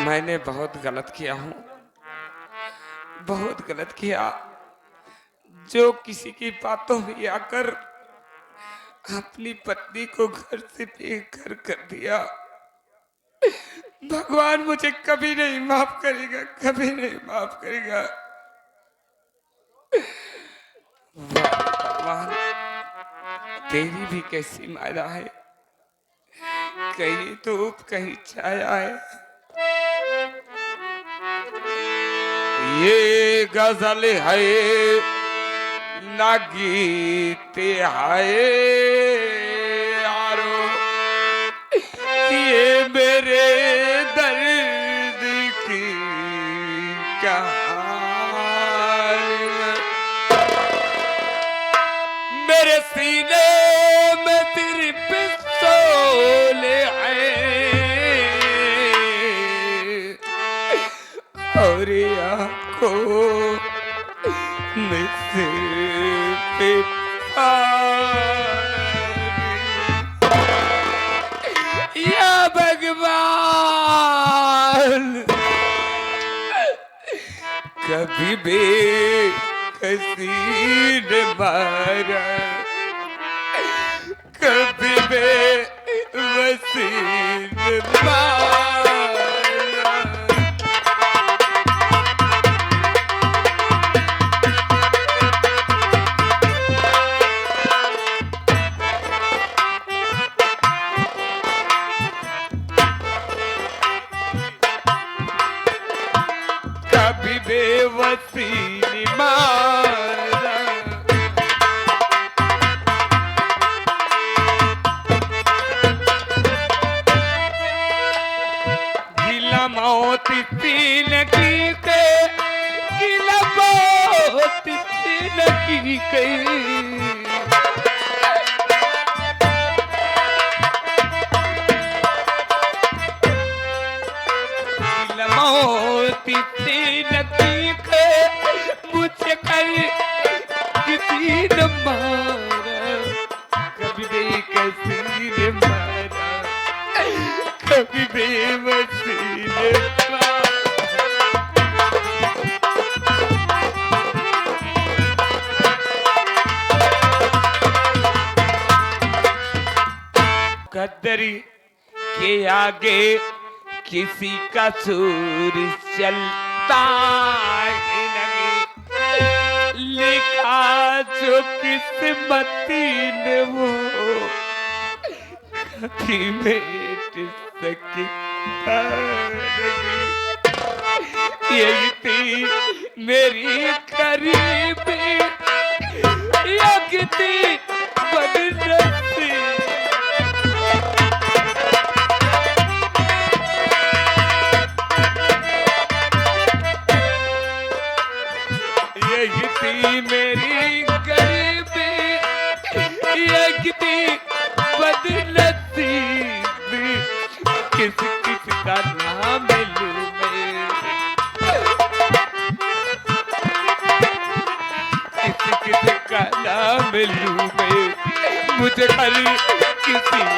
मैंने बहुत गलत किया हूँ, बहुत गलत किया। जो किसी की बातों में आकर अपनी पत्नी को घर से बेघर कर दिया, भगवान मुझे कभी नहीं माफ करेगा, कभी नहीं माफ करेगा। वाह भगवान, तेरी भी कैसी माया है, कहीं धूप कहीं छाया है। ये गजल है ना गीत है यारो, ये मेरे दर्द की कहानी। मेरे सीने में तेरी पिस्तौल है और आंखों में सिर्फ पानी। या भगवान, कभी भी किसी ने मारा, कभी भी वसी ने मारा। कभी बेवसी ने मारा, गिला मौत तीन की के, गिला मौत तीन की के। गिला मौत तीन की के, मुझे कर किसी न मारा, कभी नहीं किसी ने मारा, कभी बेवसी ने मारा। कदरी के आगे किसी का सूर चलता ही नहीं, लिखा जो किस्मती ने वो कभी मेट सकता नहीं। यही थी मेरी गरीबी, यही थी बदनसीबी। यही थी मेरी गरीबी, यही थी बदनसीबी। किस किस का नाम लूं मैं, किस किस का नाम लूं मैं, मुझे हर किसी ने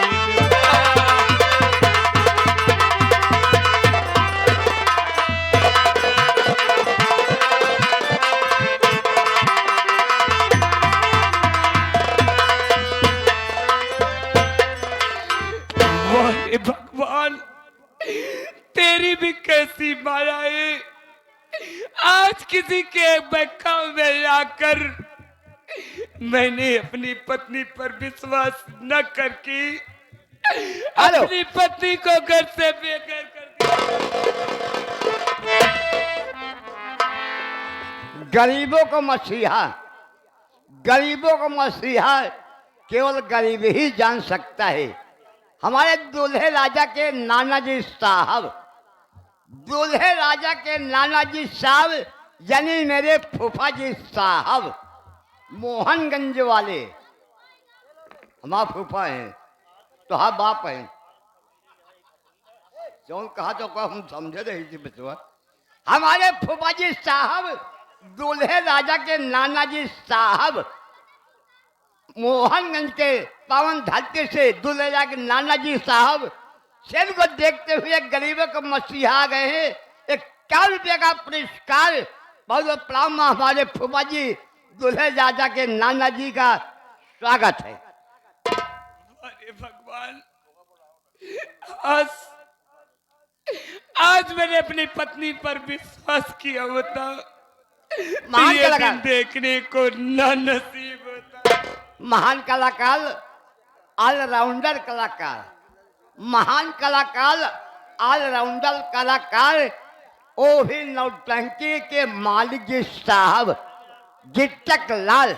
भगवान, तेरी भी कैसी माया है। आज किसी के बहका में आकर मैंने अपनी पत्नी पर विश्वास न करके अपनी पत्नी को घर से बेघर कर दिया। गरीबों को मसीहा, गरीबों को मसीहा केवल गरीब ही जान सकता है। हमारे दूल्हे राजा के नाना जी साहब, दूल्हे राजा के नाना जी साहब यानी मेरे फूफा जी साहब मोहनगंज वाले हमारा फूफा हैं, तो हाँ बाप हैं। जो कहा तो हम समझे रही थी बचवा। हमारे फूफा जी साहब दूल्हे राजा के नाना जी साहब मोहनगंज के पावन धरती से दूल्हे राजा के नाना जी साहब सेन को देखते हुए गरीबों को मसीहा आ गए हैं। 51 का पुरस्कार। बहुत बहुत प्रणाम हमारे फूफा जी दूल्हे राजा के नाना जी का स्वागत है। अरे भगवान, आज आज मैंने अपनी पत्नी पर विश्वास किया होता तो ये दिन देखने को ना नसीब होता। महान कलाकार, ऑलराउंडर कलाकार, महान कलाकार, ऑलराउंडर कलाकार, वो भी नौटंकी के मालिक जी साहब गिट्टक लाल।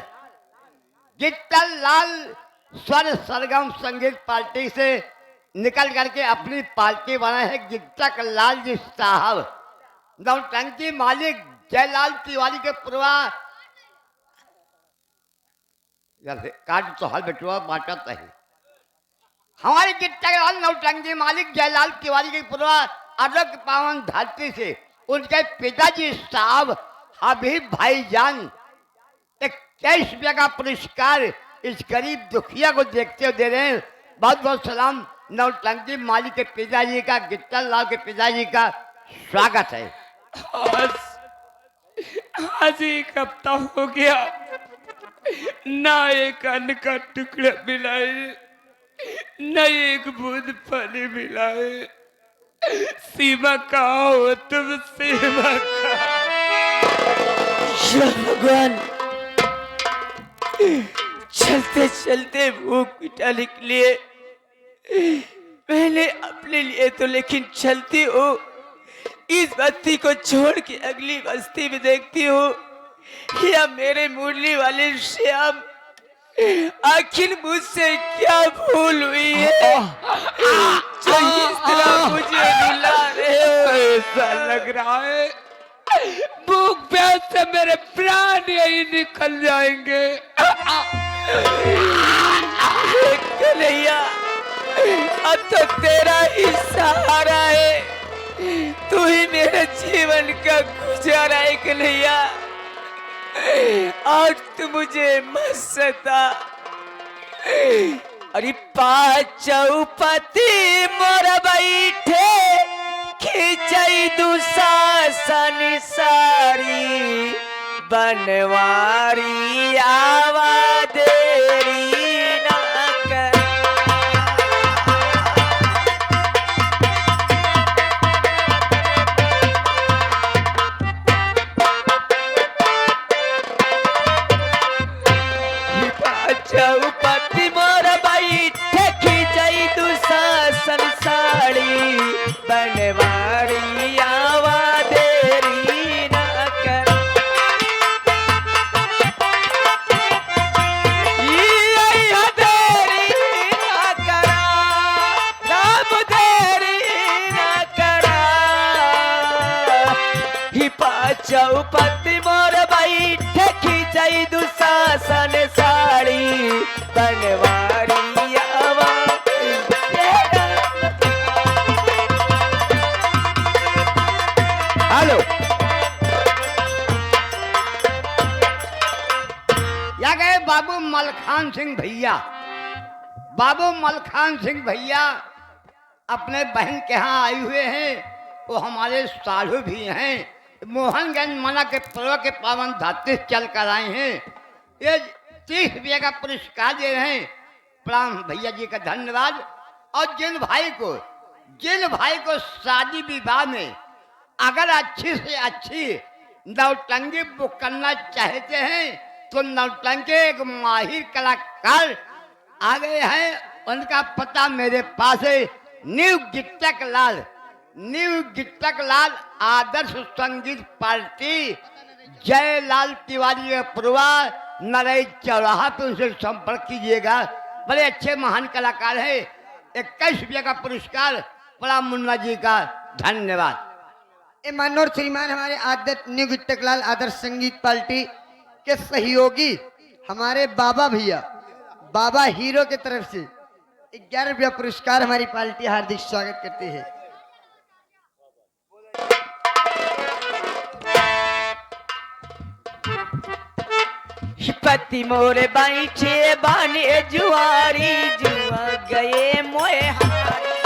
गिट्टक लाल स्वर सरगम संगीत पार्टी से निकल करके अपनी पार्टी बनाए हैं। गिट्टक लाल जी साहब नौटंकी मालिक जयलाल तिवारी के पूर्वा कार्ड तो हल बेटुआ बांटा है। हमारे गिट्टक लाल नौटंकी मालिक जयलाल तिवारी के पूर्वा अरब पावन धरती से उनके पिताजी साहब हबीब भाईजान 21 का पुरस्कार इस गरीब दुखिया को देखते हुए दे रहे हैं। बहुत बहुत सलाम नौटंकी मालिक के पिताजी का, गिट्टक लाल के पिताजी का स्वागत है। आज एक हफ्ता हो गया, ना एक अन्न का टुकड़ा मिला है, न एक बूंद पानी मिला है। सीमा कहाँ हो तुम, सीमा भगवान, चलते चलते भूख मिटाने के लिए मैंने अपने लिए तो लेकिन चलती हूँ, इस बस्ती को छोड़ के अगली बस्ती में देखती हूँ या मेरे मुरली वाले श्याम आखिर मुझसे क्या भूल हुई है जो इस तरह मुझे रुला रहे हो। ऐसा लग रहा है भूख प्यास से मेरे प्राण यही निकल जाएंगे। कन्हैया, अब तो तेरा ही सहारा है, तू ही मेरे जीवन का गुजारा है कन्हैया। आज तू मुझे मत सता। अरे पाचौपति मोर बैठे खिंचई दुशासन सारी बनवारी आवा देरी ना कर। चौपति मोर बैठे खिंचई दुशासन साड़ी बनवारी आवा देरी ना कर। देरी ना करा, राम देरी ना करा। ही चौपति मोर बैठे खिंचई दुशासन साड़ी बनवारी आवा। हेलो, या गए बाबू मलखान सिंह भैया। बाबू मलखान सिंह भैया अपने बहन के यहाँ आए हुए हैं। वो हमारे साधु भी हैं। मोहनगंज मना के पर्व के पावन धरती चल कर आए हैं। ये 30 रुपये का पुरस्कार दे रहे हैं। प्रणाम भैया जी का धन्यवाद। और जिन भाई को शादी विवाह में अगर अच्छी से अच्छी नौटंकी बुक करना चाहते हैं तो नौटंकी एक माहिर कलाकार आ गए हैं। उनका पता मेरे पास है। न्यू गिट्टक लाल आदर्श संगीत पार्टी जयलाल तिवारी के पूर्वा नरई चौराहा पे उनसे संपर्क कीजिएगा। बड़े अच्छे महान कलाकार है। 21 रुपये का पुरस्कार। बड़ा मुन्ना जी का धन्यवाद। मनोहर श्रीमान हमारे आदत न्यू गिट्टक लाल आदर्श संगीत पार्टी के सहयोगी हमारे बाबा भैया, बाबा हीरो के तरफ से 11 रुपया पुरस्कार हमारी पार्टी हार्दिक स्वागत करती है। पति मोरे बैठे बाने जुआरी जुआ गए मोए हारी।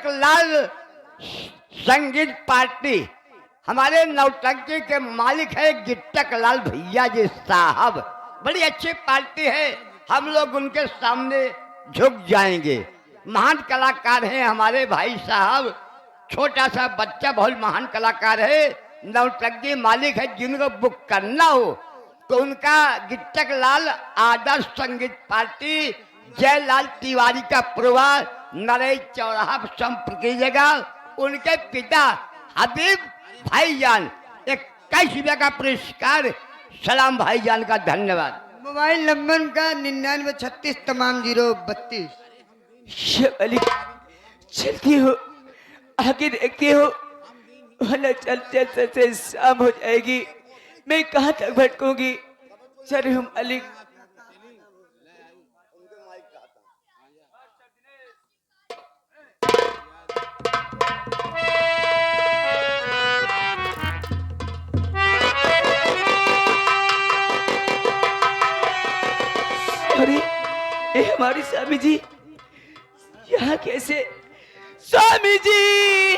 गिट्टक लाल संगीत पार्टी, हमारे नौटंकी के मालिक है गिट्टक लाल भैया जी साहब। बड़ी अच्छी पार्टी है, हम लोग उनके सामने झुक जाएंगे। महान कलाकार हैं हमारे भाई साहब, छोटा सा बच्चा बहुत महान कलाकार है, नौटंकी मालिक है। जिनको बुक करना हो तो उनका गिट्टक लाल आदर्श संगीत पार्टी, जयलाल तिवारी का परिवार, नरेश चौराहा पर संपर्क कीजिएगा। उनके पिता हबीब भाईजान 21 का पुरस्कार। सलाम भाईजान का धन्यवाद। मोबाइल नंबर उनका 9936 तमाम 032। अली चलती हो, आगे देखती हो, वरना चलते चलते शाम हो जाएगी, मैं कहाँ तक भटकूंगी। चल हम अली। अरे ये हमारी स्वामी जी यहाँ कैसे? स्वामी जी,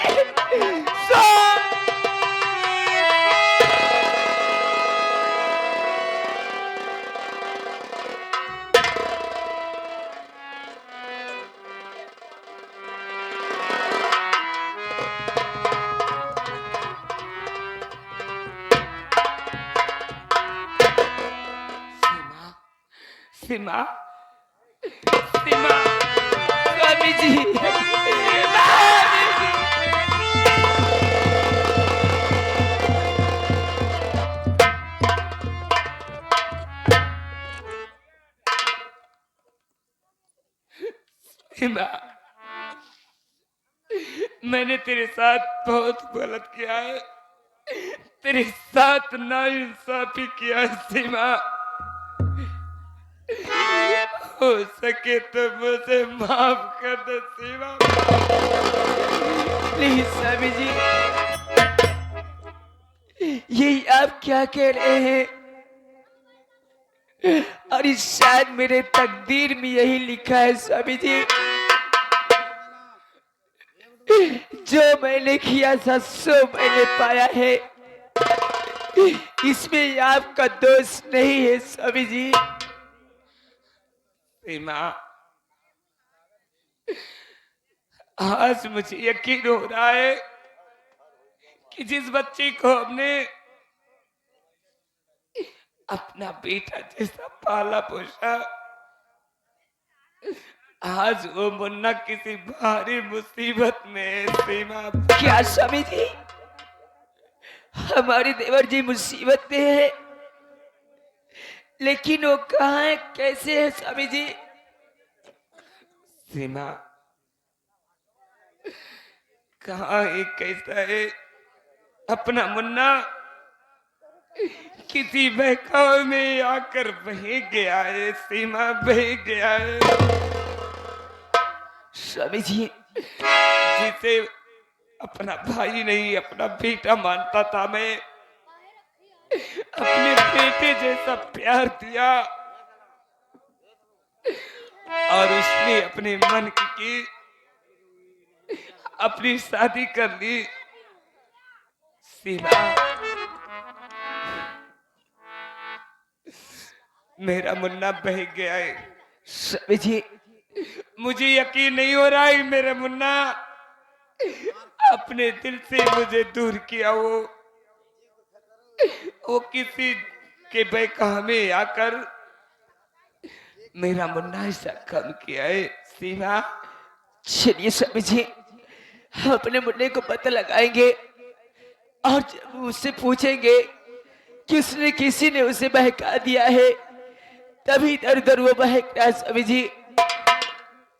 सीमा, सीमा, स्वामी जी, सीमा, मैंने तेरे साथ बहुत गलत किया है, तेरे साथ नाइंसाफी किया है सीमा। हो सके तो मुझे माफ कर दे सीमा। प्लीज स्वामी जी, यही आप क्या कह रहे हैं? और इस शायद मेरे तकदीर में यही लिखा है स्वामी जी, जो मैंने किया था सो मैंने पाया है, इसमें आपका दोष नहीं है स्वामी जी। सीमा, आज मुझे यकीन हो रहा है कि जिस बच्चे को हमने अपना बेटा जैसा पाला पोसा, आज वो मुन्ना किसी भारी मुसीबत में है सीमा। क्या स्वामी जी, हमारे देवर जी मुसीबत में है, लेकिन वो कहाँ है, कैसे है स्वामी जी? सीमा, कहाँ है, कैसा है? अपना मुन्ना किसी बहकावे में आकर बह गया है सीमा, बह गया है। स्वामी जी, जिसे अपना भाई नहीं अपना बेटा मानता था मैं, अपने बेटे जैसा प्यार दिया और उसने अपने मन की अपनी शादी कर ली सीमा। मेरा मुन्ना बह गया है स्वामी जी, मुझे यकीन नहीं हो रहा है मेरा मुन्ना अपने दिल से मुझे दूर किया। वो किसी के बहकावे में आकर मेरा मुन्ना ऐसा काम किया है सीमा। चलिए स्वामी जी, हम अपने मुन्ने को पता लगाएंगे और जब उससे पूछेंगे कि उसने किसी ने उसे बहका दिया है, तभी इधर उधर वो बहक रहा है। स्वामी जी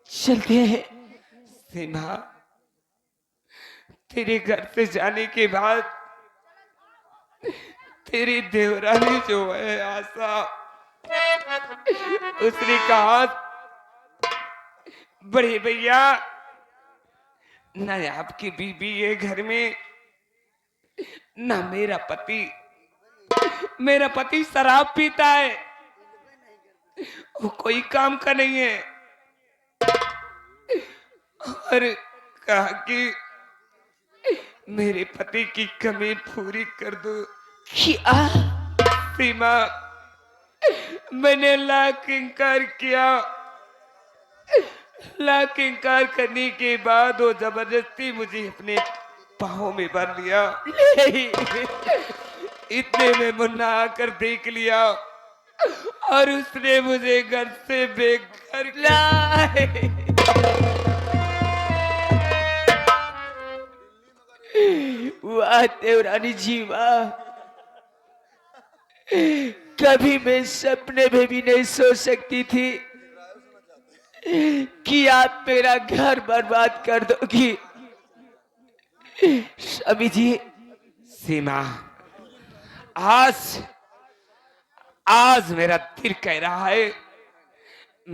चलते हैं। सीमा, तेरे घर से जाने के बाद तेरी देवरानी जो है आशा, उसने कहा बड़े भैया न आपकी बीबी है घर में, न मेरा पति शराब पीता है, वो कोई काम का नहीं है और कहा कि मेरे पति की कमी पूरी कर दो। क्या? सीमा, मैंने लाख इनकार किया। लाख इनकार करने के बाद वो जबरदस्ती मुझे अपने पाँव में भर लिया। इतने में मुन्ना आकर देख लिया और उसने मुझे घर से बेघर किया। वाह देवरानी जी वाह, कभी मैं सपने में भी नहीं सोच सकती थी कि आप मेरा घर बर्बाद कर दोगी। स्वामी जी, सीमा, आज मेरा दिल कह रहा है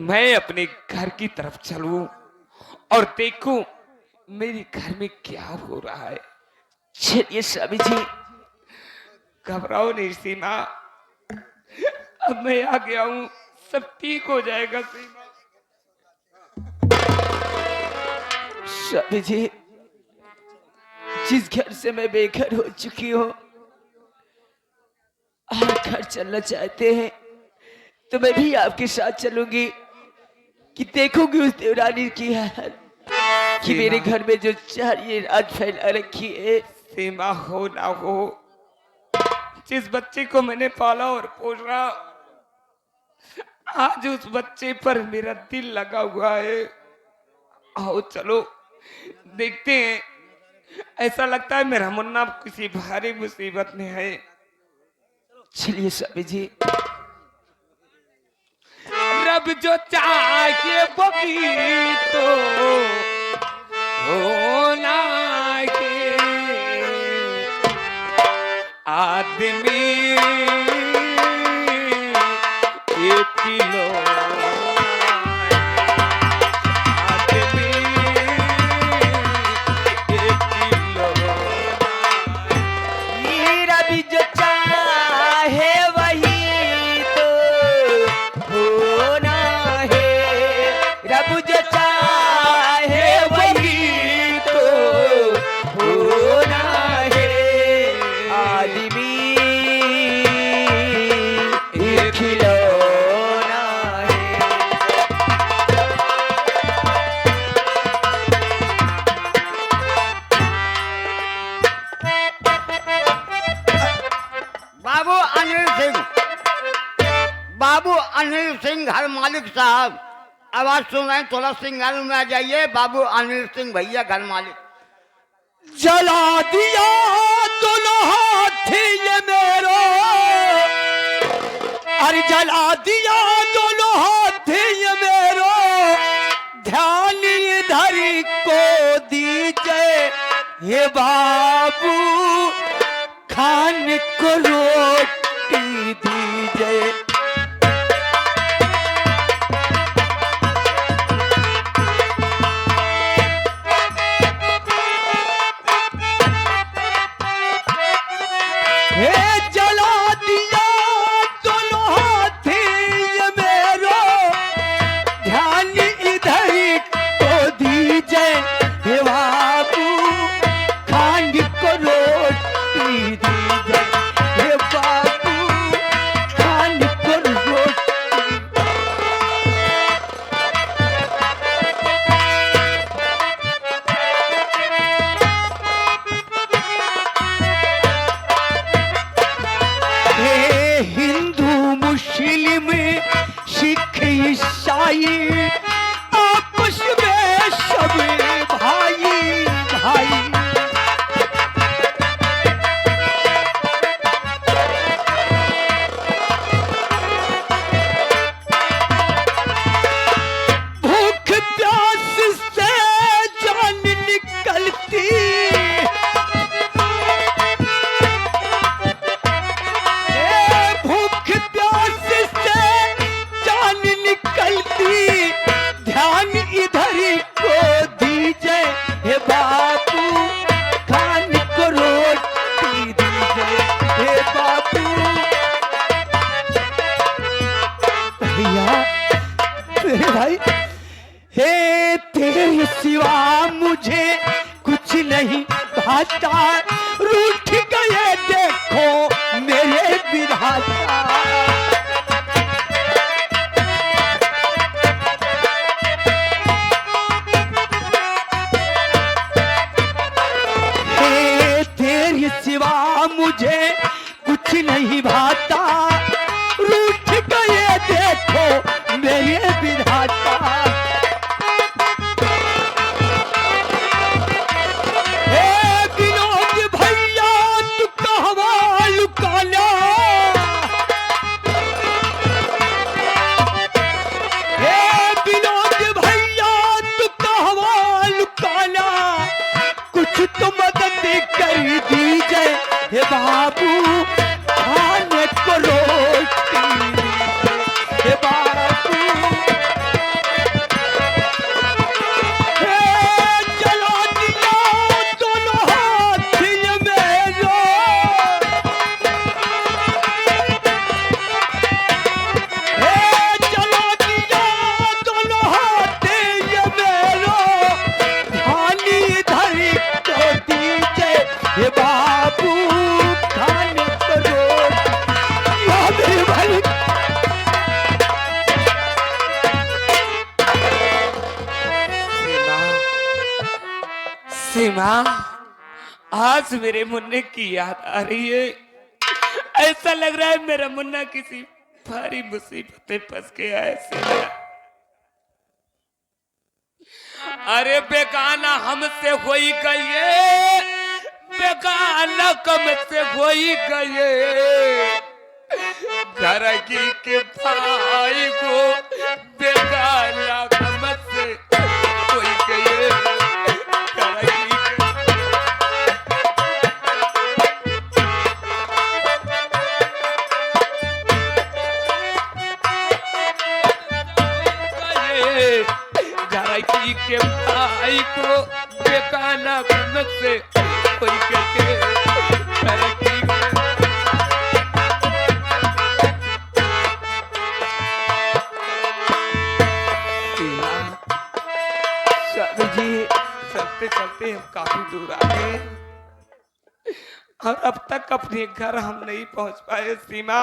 मैं अपने घर की तरफ चलूं और देखूं मेरे घर में क्या हो रहा है। चलिए स्वामी जी। घबराओ नहीं सीमा, अब मैं आ गया हूं, सब ठीक हो जाएगा सीमा। स्वामी जी, जिस घर से मैं बेघर हो चुकी हूँ, आप घर चलना चाहते हैं तो मैं भी आपके साथ चलूंगी कि देखूंगी उस देवरानी की हालत कि मेरे घर में जो ये रात फैला रखी है। सीमा, हो ना हो, जिस बच्चे को मैंने पाला और पोसा, आज उस बच्चे पर मेरा दिल लगा हुआ है। आओ चलो देखते हैं। ऐसा लगता है मेरा मुन्ना किसी भारी मुसीबत में है। चलिए स्वामी जी। रब जो चाहे वही तो होना है। आदमी एक किलो, आदमी एक किलो। मेरा भी जो चाहे वही तो होना है। रब जो चाहे वही तो होना है। आदमी एक खिलौना है। बाबू अनिल सिंह, बाबू अनिल सिंह घर मालिक साहब, आवाज सुन रहे हैं, थोड़ा सिंगल में आ जाइए। बाबू अनिल सिंह भैया घर मालिक। जला दिया दोनों हाथी ये मेरो, अरे जला दिया दोनों हाथी ये मेरो। ध्यान इधर को दीजिए ये बाबू, खान को रोटी दीजिए। हे जला दिया दोनों हाथी ये मेरो। ध्यान इधर को दीजिए हे बाबू, खान को रोटी दीजिए हे बाबू, खान को रोटी। हे हिंदू मुस्लिम सिख ईसाई आपस में सब भाई भाई। भूख प्यास से जान निकलती, भूख प्यास से जान निकलती। मुझे कुछ नहीं भाता, रूठ गए देखो मेरे विधाता। हे विनोद भैया तू कहवा लुकाना, हे विनोद भैया तू कहवा लुकाना, कुछ तो मदद कर दीजिए हे बाबू, खाने को रोटी हे बाबू। हे जला दिया दोनों हाथ ये मेरो, हे जला दिया दोनों हाथ ये मेरो, धानी धरी तो दीजिए हे बाबू, खाने को रोटी या मेरे भाई। सीमा, आज मेरे मुन्ने की याद आ रही है। ऐसा लग रहा है मेरा मुन्ना किसी भारी मुसीबत में फंस गया है। सीमा, अरे बेगाना हमसे हो ही गए, बेगाना कम से हो ही गए, घर की के भाई को बेगाना कम से हो ही गए, घर की घरकी के भाई को बेगाना कम से कोई करके घरकी स्वामी जी, चलते चलते हम काफी दूर आ गए और अब तक अपने घर हम नहीं पहुंच पाए। सीमा,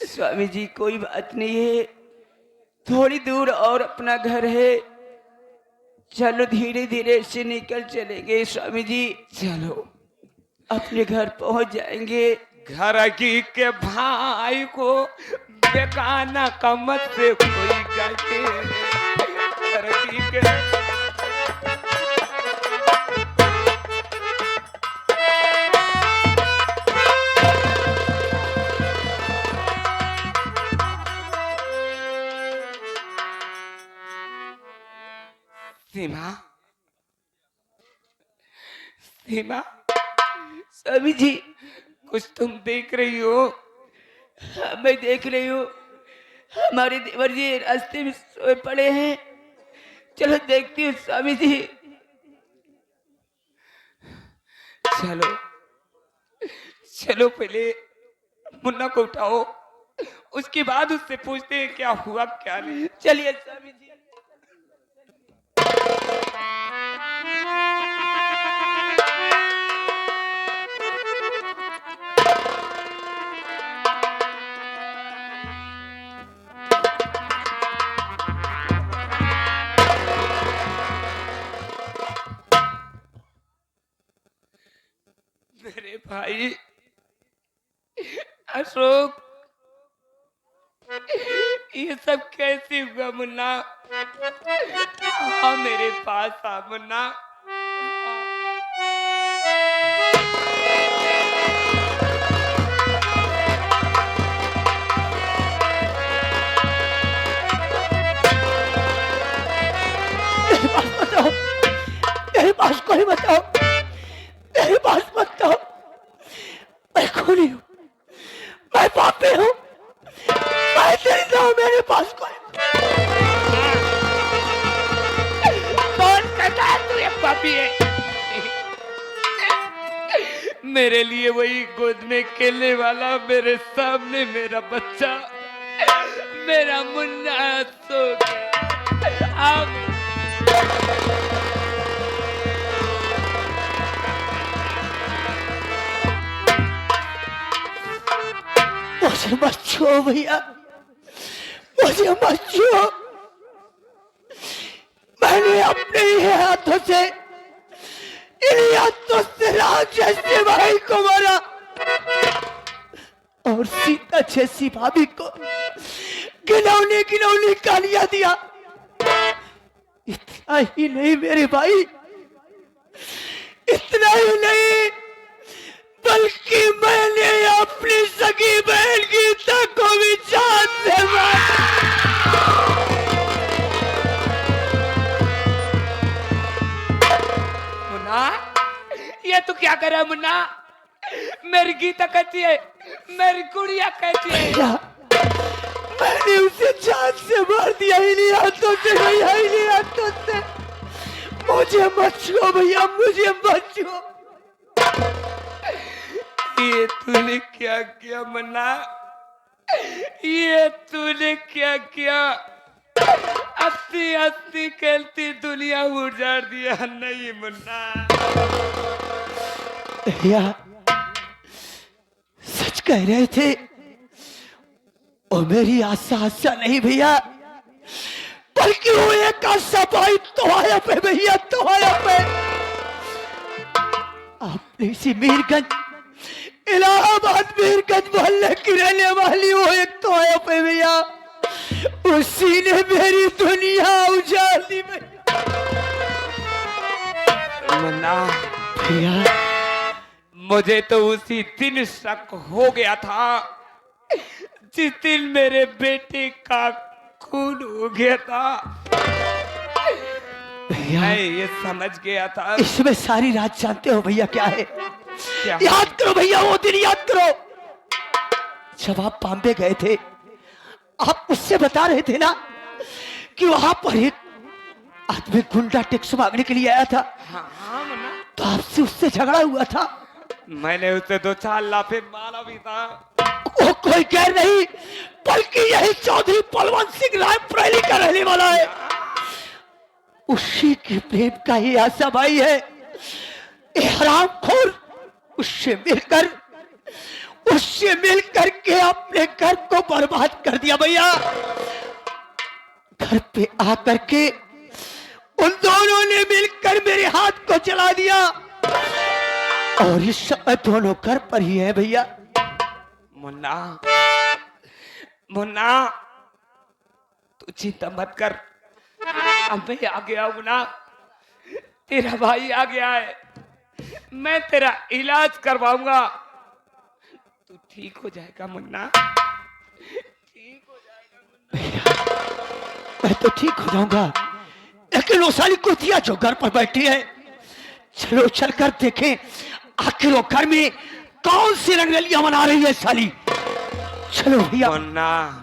स्वामी जी कोई बात नहीं है, थोड़ी दूर और अपना घर है, चलो धीरे धीरे से निकल चलेंगे स्वामी जी। चलो अपने घर पहुंच जाएंगे। घर की के भाई को बेगाना कमत से कोई करके घर की के सीमा, सीमा, स्वामी जी कुछ तुम देख रही हो? हाँ, मैं देख रही हूँ, हमारे देवर जी रास्ते में सोए पड़े हैं, चलो देखती हूँ स्वामी जी। चलो चलो, पहले मुन्ना को उठाओ, उसके बाद उससे पूछते हैं क्या हुआ क्या नहीं। चलिए स्वामी जी। मेरे भाई अशोक, ये सब कैसे हुआ मुन्ना? हाँ मेरे पास आ मुन्ना। मेरे पास कोई बताओ, मेरे पास मत दो, मैं खूनी हूँ, मैं पापी हूँ, मैं तेरी दो, मेरे पास कोई। कौन कहता है तू ये पापी है? मेरे लिए वही गोद में खेलने वाला, मेरे सामने मेरा बच्चा, मेरा मुन्ना सो गया। अब मुझे मत छो भैया, मुझे मत छो, मैंने अपने ही हाथों से इलियातों से राम जैसे भाई को मारा और सीता जैसी भाभी को गिनौनी गिनौनी गालियां दिया। इतना ही नहीं मेरे भाई, इतना ही नहीं, बल्कि मैंने अपनी सगी बहन गीता को भी जान से मारा। मुन्ना, ये तू क्या कर रहा है मुन्ना? मेरी गीता कहती है, मेरी गुड़िया कहती है। मैंने उसे जान से मार दिया, इलियातों से भैया, इलियातों से। मुझे मत छुओ भैया, मुझे मत छुओ। ये तूने क्या किया मुन्ना? ये तूने क्या किया? हंसती हंसती खेलती दुनिया उजाड़ दिया। नहीं मुन्ना, भैया सच कह रहे थे, और मेरी आशा आशा नहीं भैया, बल्कि वो एक आशा भाई तोहाया पे भैया, तोहाया पे। आपने इसी मीरगंज, इलाहाबाद मीरगंज मोहल्ले की रहने वाली वो एक तोहाया पे भैया, उसी ने मेरी दुनिया उजाड़ दी मुन्ना भैया। मुझे तो उसी दिन शक हो गया था जिस दिन मेरे बेटे का खून हो गया था। भैया मैं ये समझ गया था। इसमें सारी रात जानते हो भैया क्या है? क्या? याद करो भैया, वो दिन याद करो जब आप बॉम्बे गए थे। आप उससे बता रहे थे ना कि वहां पर एक आदमी गुंडा टैक्स मांगने के लिए आया था। हाँ मुन्ना, तो आपसे उससे झगड़ा हुआ था। मैंने उसे 2-4 लाफे मारा भी था। वो कोई गैर नहीं, बल्कि यही चौधरी बलवंत सिंह रायपुर का रहने वाला है। उसी के प्रेम का ही आशा भाई है। ये हरामखोर उससे मिलकर के अपने घर को बर्बाद कर दिया भैया। घर पे आकर के उन दोनों ने मिलकर मेरे हाथ को जला दिया, और इस समय दोनों घर पर ही है भैया। मुन्ना, मुन्ना तू चिंता मत कर, अब मैं आ गया हूं ना, तेरा भाई आ गया है, मैं तेरा इलाज करवाऊंगा, तू ठीक हो जाएगा मुन्ना, ठीक हो जाएगा मुन्ना। मैं तो ठीक हो जाऊंगा, लेकिन वो साली कुतिया जो घर पर बैठी है, चलो चलकर देखें आखिर वो घर में कौन सी रंगरलियां मना रही है साली। चलो भैया। मुन्ना,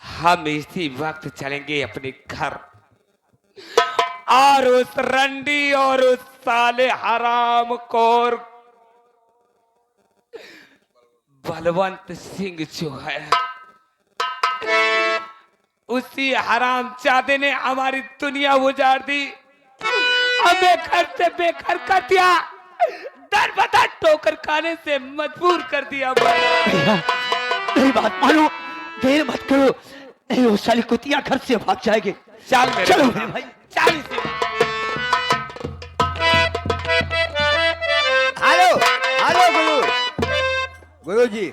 हम इसी वक्त चलेंगे अपने घर, और उस रंडी और उस साले हराम खोर बलवंत सिंह जो है, उसी हराम चादे ने हमारी दुनिया उजाड़ दी, हमें घर से बेघर कर दिया, दर बदर ठोकर खाने से मजबूर कर दिया। भैया मेरी बात मानो, देर मत करो, नहीं वो साली कुतिया घर से भाग जाएगी। चल मेरे चलो मुन्ना, मेरे भाई। चल इसी। हेलो हेलो गुरु, गुरु जी